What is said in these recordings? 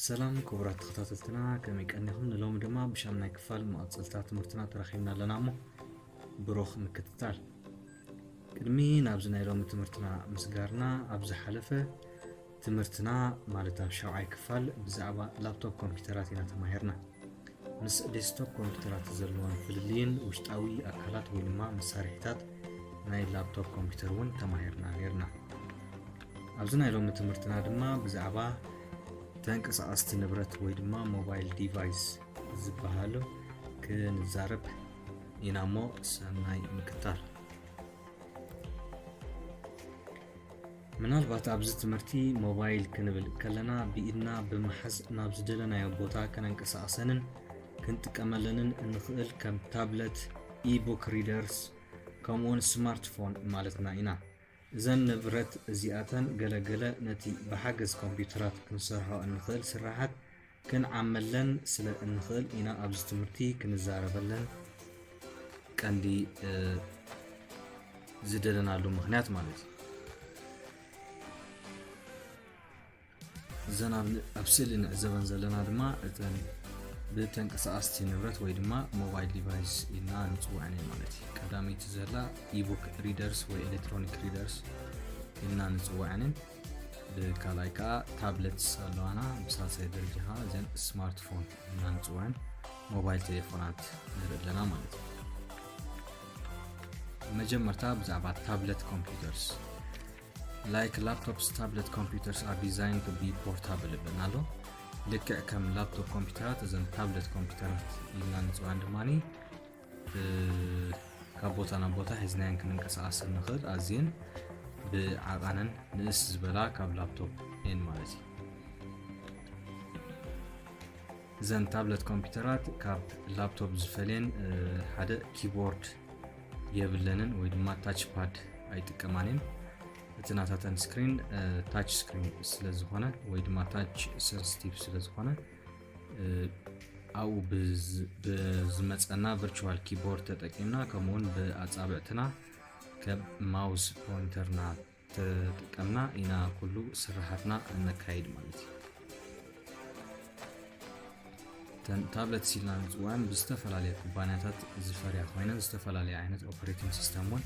ሰላም ክቡራት ተኸታተልትና ከመይ ቀኒኹም ንሎም ድማ ብሻምናይ ክፋል መቐፀልታት ትምህርትና ተራኺብና ኣለና እሞ ብሩኽ ምክትታል ቅድሚ ናብዚ ናይ ሎሚ ትምህርትና ምስጋርና ኣብ ዝሓለፈ ትምህርትና ማለት ኣብ ሻውዓይ ክፋል ብዛዕባ ላፕቶፕ ኮምፒውተራት ኢና ተማሂርና ምስ ዴስክቶፕ ኮምፒውተራት ዘለዎን ፍልልይን ውሽጣዊ ኣካላት ወይ ድማ መሳርሒታት ናይ ላፕቶፕ ኮምፒውተር እውን ተማሂርና ነርና ኣብዚ ናይ ሎሚ ትምህርትና ድማ ብዛዕባ ተንቀሳቐስቲ ንብረት ወይ ድማ ሞባይል ዲቫይስ ዝበሃሉ ክንዛረብ ኢና እሞ ሰናይ ምክታል ምናልባት ኣብዚ ትምህርቲ ሞባይል ክንብል ከለና ብኢድና ብምሓዝ ናብ ዝደለናዮ ቦታ ከነንቀሳቐሰንን ክንጥቀመለንን እንኽእል ከም ታብለት ኢቡክ ሪደርስ ከምኡውን ስማርትፎን ማለትና ኢና እዘን ንብረት እዚኣተን ገለገለ ነቲ ብሓገዝ ኮምፒውተራት ክንሰርሖ እንኽእል ስራሓት ክንዓመለን ስለ እንኽእል ኢና ኣብዚ ትምህርቲ ክንዛረበለን ቀንዲ ዝደለናሉ ምክንያት ማለት እዩ እዘን ኣብ ስእሊ ንዕዘበን ዘለና ድማ እተን ብተንቀሳቐስቲ ንብረት ወይ ድማ ሞባይል ዲቫይስ ኢልና ንፅውዐን ማለት እዩ ቀዳሚት ዘላ ኢቡክ ሪደርስ ወይ ኤሌክትሮኒክ ሪደርስ ኢልና ንፅውዐን ብካልኣይ ከዓ ታብሌትስ ኣለዋና ብሳልሳይ ደረጃ ከዓ እዘን ስማርትፎን ኢልና ንፅውዐን ሞባይል ቴሌፎናት ንርኢ ኣለና ማለት እዩ መጀመርታ ብዛዕባ ታብሌት ኮምፒውተርስ like laptops tablet computers are designed to be portable ብናሎ ልክዕ ከም ላፕቶፕ ኮምፒውተራት እዘን ታብሌት ኮምፒውተራት ኢልና ንፅውዐን ድማኒ ካብ ቦታ ናብ ቦታ ሒዝናየን ክንንቀሳቐስ ንኽእል ኣዝየን ብዓቐነን ንእስ ዝበላ ካብ ላፕቶፕ እየን ማለት እዩ እዘን ታብሌት ኮምፒውተራት ካብ ላፕቶፕ ዝፈልየን ሓደ ኪቦርድ የብለንን ወይ ድማ ታች ፓድ ኣይጥቀማንን እቲ ናታተን ስክሪን ታች ስክሪን ስለ ዝኾነ ወይ ድማ ታች ሴንሲቲቭ ስለ ዝኾነ ኣብኡ ብዝመፀና ቨርቹዋል ኪቦርድ ተጠቂምና ከምኡውን ብኣፃብዕትና ከም ማውስ ፖይንተርና ተጠቀምና ኢና ኩሉ ስራሓትና እነካይድ ማለት እዩ ተን ታብሌት ኢልና ንፅውዐን ብዝተፈላለየ ኩባንያታት ዝፈርያ ኮይነን ዝተፈላለየ ዓይነት ኦፐሬቲንግ ሲስተም እውን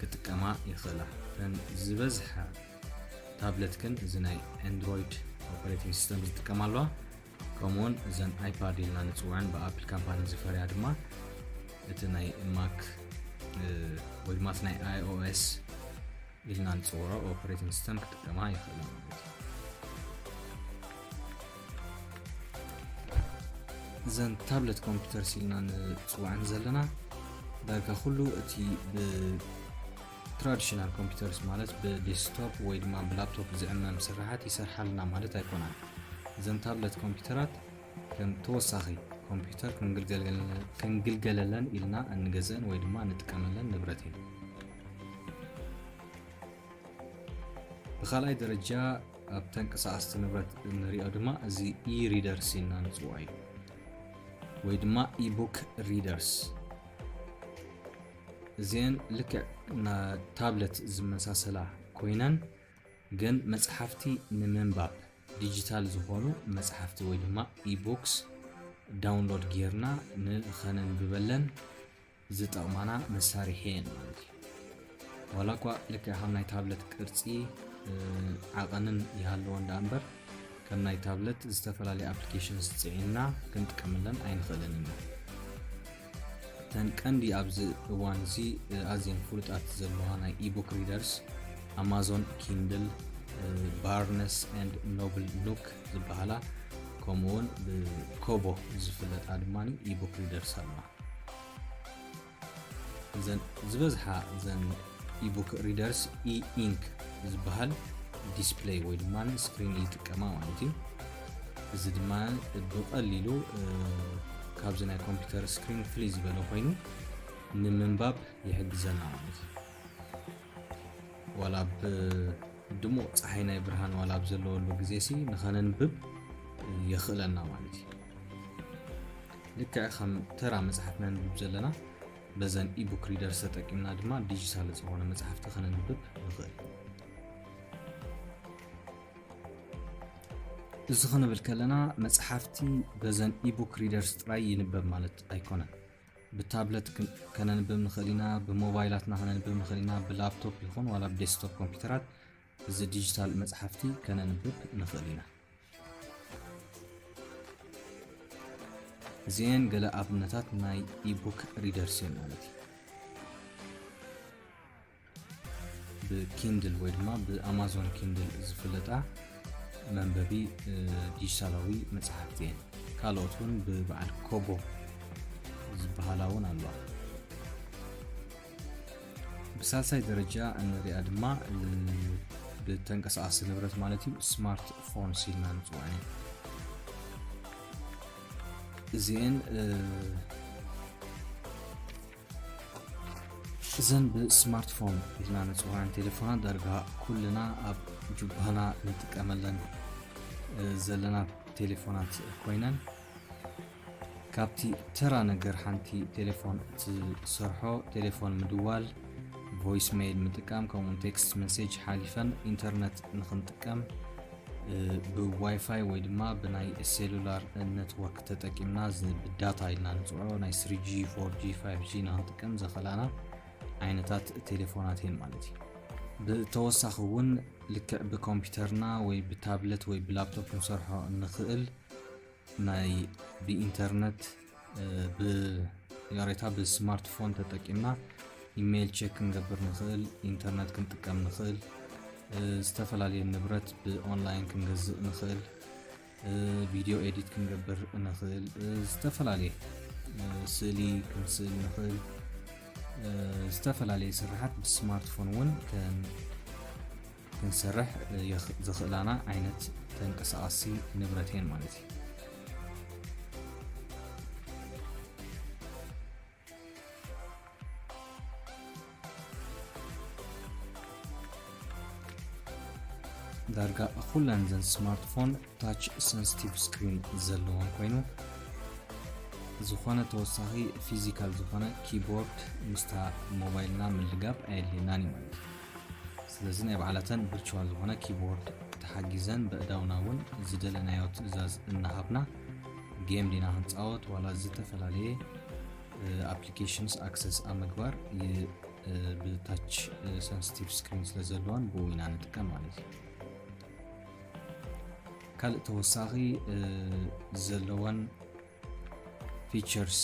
ክጥቀማ ይኽእላ ዝበዝሐ ታብሌት ግን እዚ ናይ ኣንድሮይድ ኦፐሬቲንግ ሲስተም ዝጥቀማ ኣለዋ ከምኡውን እዘን ኣይፓድ ኢልና ንፅውዐን ብኣፕል ካምፓኒ ዝፈርያ ድማ እቲ ናይ ማክ ወይ ድማ እቲ ናይ iOS ኢልና ንፅውዖ ኦፐሬቲንግ ሲስተም ክጥቀማ ይኽእላ ማለት እዩ እዘን ታብሌት ኮምፒውተርስ ኢልና ንፅውዐን ዘለና ዳርጋ ኩሉ እቲ ትራዲሽናል ኮምፒውተርስ ማለት በዴስክቶፕ ወይ ድማ በላፕቶፕ ዝዕመም ስራሓት ይሰርሓልና ማለት ኣይኮናን እዘን ታብሌት ኮምፒውተራት ከም ተወሳኺ ኮምፒውተር ክንግልገለለን ኢልና እንገዝአን ወይ ድማ እንጥቀመለን ንብረት እዩ ብኻልኣይ ደረጃ ኣብ ተንቀሳቐስቲ ንብረት እንሪኦ ድማ እዚ ሪደርስ ኢልና ንፅውዖ እዩ ወይ ድማ ኢቡክ ሪደርስ እዚን ልክዕ ታብሌት ዝመሳሰላ ኮይነን ግን መጽሓፍቲ ንምንባብ ዲጂታል ዝኾኑ መጽሓፍቲ ወይ ድማ ኢቡክስ ዳውንሎድ ጌርና ንኸነንብበለን ዝጠቕማና መሳርሒ እየን ማለት እዩ ዋላ እኳ ልክዕ ከም ናይ ታብሌት ቅርፂ ዓቐንን ይሃለዎ እንዳ እምበር ከም ናይ ታብሌት ዝተፈላለዩ ኣፕሊኬሽንስ ፅዒንና ክንጥቀመለን ኣይንኽእልን ኢና ተንቀንዲ ኣብዚ እዋን እዚ ኣዝየን ፍሉጣት ዘለዋ ናይ ኢቡክ ሪደርስ ኣማዞን ኪንድል ባርነስ ኤንድ ኖብል ሉክ ዝበሃላ ከምኡውን ብኮቦ ዝፍለጣ ድማኒ ኢቡክ ሪደርስ ኣለዋ እዘን ዝበዝሓ እዘን ኢቡክ ሪደርስ ኢንክ ዝበሃል ዲስፕሌይ ወይ ድማ ስክሪን ይጥቀማ ማለት እዩ እዚ ድማ ብቐሊሉ ካብዚ ናይ ኮምፒውተር ስክሪን ፍሊ ዝበለ ኮይኑ ንምንባብ ይሕግዘና ማለት እዩ ዋላ ብድሙቕ ፀሓይ ናይ ብርሃን ዋላ ብዘለወሉ ግዜ ሲ ንኸነንብብ የኽእለና ማለት እዩ ልክዕ ከም ተራ መፅሓፍ ነንብብ ዘለና በዘን ኢቡክ ሪደርስ ተጠቂምና ድማ ዲጂታል ዝኾነ መፅሓፍቲ ከነንብብ ንኽእል እዚ ክንብል ከለና መጽሓፍቲ በዘን ኢቡክ ሪደርስ ጥራይ ይንበብ ማለት ኣይኮነን ብታብለት ከነንብብ ንኽእል ኢና ብሞባይላትና ከነንብብ ንኽእል ኢና ብላፕቶፕ ይኹን ዋላ ብዴስክቶፕ ኮምፒውተራት እዚ ዲጂታል መጽሓፍቲ ከነንብብ ንኽእል ኢና እዚአን ገለ ኣብነታት ናይ ኢቡክ ሪደርስ እዮም ማለት እዩ ብኪንድል ወይ ድማ ብኣማዞን ኪንድል ዝፍለጣ መንበቢ ዲጂታላዊ መጽሓፍቲ እየን ካልኦት እውን ብበዓል ኮቦ ዝበሃላ እውን ኣለዋ ብሳልሳይ ደረጃ እንሪኣ ድማ ብተንቀሳቃሲ ንብረት ማለት እዩ ስማርት ፎንስ ኢልና ንፅውዐን እዚአን እዘን ብስማርት ፎን ኢልና ንፅውዐን ቴሌፎናት ዳርጋ ኩልና ኣብ ጅባና ንጥቀመለን ዘለና ቴሌፎናት ኮይነን ካብቲ ተራ ነገር ሓንቲ ቴሌፎን ትሰርሖ ቴሌፎን ምድዋል ቮይስ ሜል ምጥቃም ከምኡ ቴክስት ሜሴጅ ሓሊፈን ኢንተርኔት ንኽንጥቀም ብዋይፋይ ወይ ድማ ብናይ ሴሉላር ኔትወርክ ተጠቂምና ብዳታ ኢልና ንፅውዖ ናይ 3G 4G 5G ንኽንጥቀም ዘኽእላና ዓይነታት ቴሌፎናት እየን ማለት እዩ ብተወሳኺ እውን ልክዕ ብኮምፒውተርና ወይ ብታብለት ወይ ብላፕቶፕ ንሰርሖ ንኽእል ናይ ብኢንተርኔት ብያሬታ ብስማርትፎን ተጠቂምና ኢሜይል ቼክ ክንገብር ንኽእል ኢንተርኔት ክንጥቀም ንኽእል ዝተፈላለዩ ንብረት ብኦንላይን ክንገዝእ ንኽእል ቪድዮ ኤዲት ክንገብር ንኽእል ዝተፈላለዩ ስእሊ ክንስእል ንኽእል ዝተፈላለዩ ስራሓት ብስማርትፎን እውን ክንሰርሕ ዘኽእላና ዓይነት ተንቀሳቓሲ ንብረት እየን ማለት እዩ ዳርጋ ኩለን ዘን ስማርትፎን ታች ሴንሲቲቭ ስክሪን ዘለዎን ኮይኑ ዝኾነ ተወሳኺ ፊዚካል ዝኾነ ኪቦርድ ምስታ ሞባይልና ምልጋብ ኣየድልየናን እዩ ማለት እዩ ስለዚ ናይ ባዕላተን ቨርቹዋል ዝኾነ ኪቦርድ ተሓጊዘን ብእዳውና እውን ዝደለናዮ ትእዛዝ እናሃብና ጌም ዲና ክንፃወት ዋላ ዝተፈላለየ ኣፕሊኬሽንስ ኣክሰስ ኣብ ምግባር ብታች ሴንሲቲቭ ስክሪን ስለ ዘለዎን ብኡ ኢና ንጥቀም ማለት እዩ ካልእ ተወሳኺ ዘለወን ፊቸርስ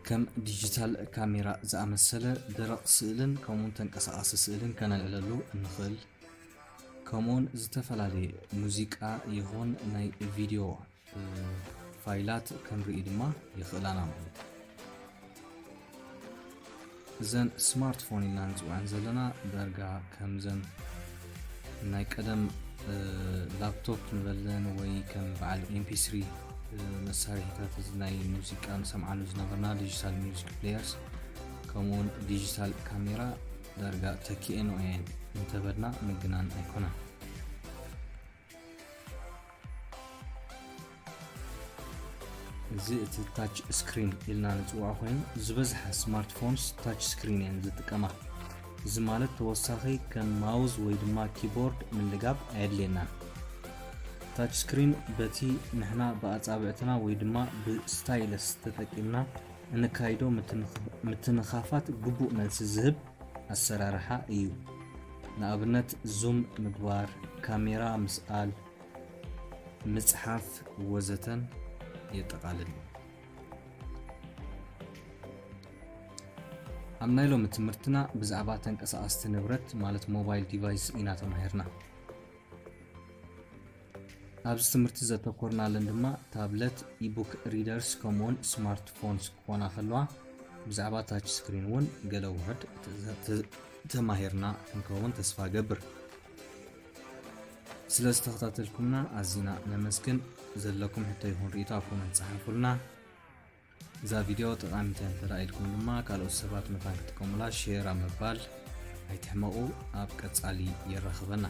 ከም ዲጂታል ካሜራ ዝኣመሰለ ደረቕ ስእልን ከምኡውን ተንቀሳቓሲ ስእልን ከነልዕለሉ ንኽእል ከምኡውን ዝተፈላለየ ሙዚቃ ይኹን ናይ ቪድዮ ፋይላት ክንርኢ ድማ ይኽእላና ማለት እዩ እዘን ስማርትፎን ኢልና ንፅውዐን ዘለና ዳርጋ ከምዘን ናይ ቀደም ላፕቶፕ ንበለን ወይ ከም በዓል MP3 መሳርሒታት ናይ ሙዚቃ ንሰምዓሉ ዝነበርና ዲጂታል ሚውዚክ ፕሌየርስ ከምኡውን ዲጂታል ካሜራ ዳርጋ ተኪአን እየን እንተበልና ምግናን ኣይኮነን እዚ እቲ ታች ስክሪን ኢልና ንፅውዖ ኮይኑ ዝበዝሐ ስማርትፎንስ ታች ስክሪን እየን ዝጥቀማ እዚ ማለት ተወሳኺ ከም ማውዝ ወይ ድማ ኪቦርድ ምልጋብ ኣየድልየናን ታች ስክሪን በቲ ንሕና ብኣጻብዕትና ወይ ድማ ብስታይለስ ተጠቂምና እንካይዶ ምትንኻፋት ግቡእ መልሲ ዝህብ ኣሰራርሓ እዩ ንኣብነት ዙም ምግባር ካሜራ ምስኣል ምጽሓፍ ወዘተን የጠቃልል ኣብ ናይ ሎሚ ትምህርትና ብዛዕባ ተንቀሳቐስቲ ንብረት ማለት ሞባይል ዲቫይስ ኢና ተማሂርና ኣብዚ ትምህርቲ ዘተኮርናለን ድማ ታብለት ኢቡክ ሪደርስ ከምኡውን ስማርትፎንስ ክኾና ከለዋ ብዛዕባ ታች ስክሪን እውን ገለ ውሕድ ተማሂርና ክንከውን ተስፋ ገብር ስለ ዝተኸታተልኩምና ኣዝና ነመስግን ዘለኩም ሕቶ ይኹን ርኢቶ ኣብ ኮመንት ፀሓፉልና እዛ ቪድዮ ጠቃሚት እንተራእይልኩም ድማ ካልኦት ሰባት መታን ክትጥቀሙላ ሼር ኣብ ምባል ኣይትሕመቑ ኣብ ቀጻሊ ይረኽበና